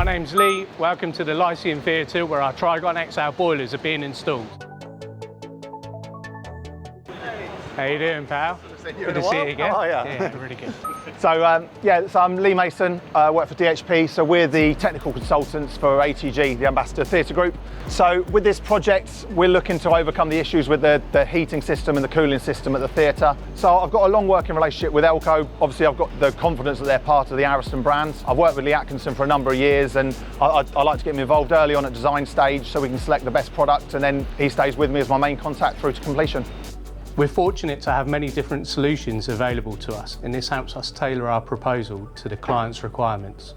My name's Lee, welcome to the Lyceum Theatre where our TRIGON XL boilers are being installed. How you doing, pal? Good to see you again. Oh, yeah. Yeah, really good. So I'm Lee Mason, I work for DHP, so we're the technical consultants for ATG, the Ambassador Theatre Group. So with this project, we're looking to overcome the issues with the heating system and the cooling system at the theatre. So I've got a long working relationship with ELCO. Obviously I've got the confidence that they're part of the Ariston brand. I've worked with Lee Atkinson for a number of years, and I like to get him involved early on at design stage so we can select the best product, and then he stays with me as my main contact through to completion. We're fortunate to have many different solutions available to us, and this helps us tailor our proposal to the client's requirements.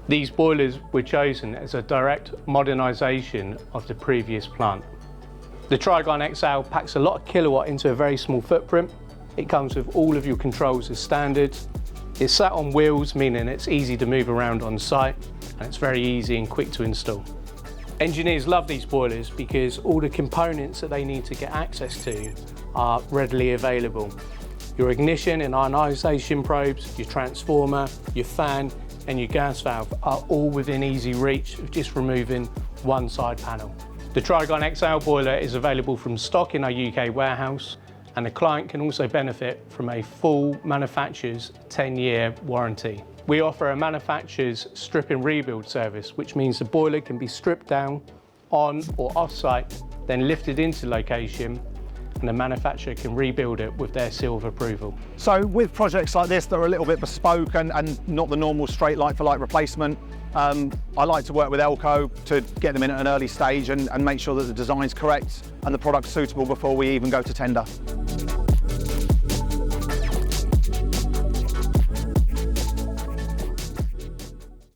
These boilers were chosen as a direct modernisation of the previous plant. The TRIGON XL packs a lot of kilowatt into a very small footprint. It comes with all of your controls as standard. It's sat on wheels, meaning it's easy to move around on site, and it's very easy and quick to install. Engineers love these boilers because all the components that they need to get access to are readily available. Your ignition and ionisation probes, your transformer, your fan and your gas valve are all within easy reach of just removing one side panel. The TRIGON XL boiler is available from stock in our UK warehouse, and the client can also benefit from a full manufacturer's 10-year warranty. We offer a manufacturer's strip and rebuild service, which means the boiler can be stripped down on or off-site, then lifted into location, and the manufacturer can rebuild it with their seal of approval. So with projects like this that are a little bit bespoke and not the normal straight like-for-like replacement, I like to work with ELCO to get them in at an early stage and make sure that the design's correct and the product's suitable before we even go to tender.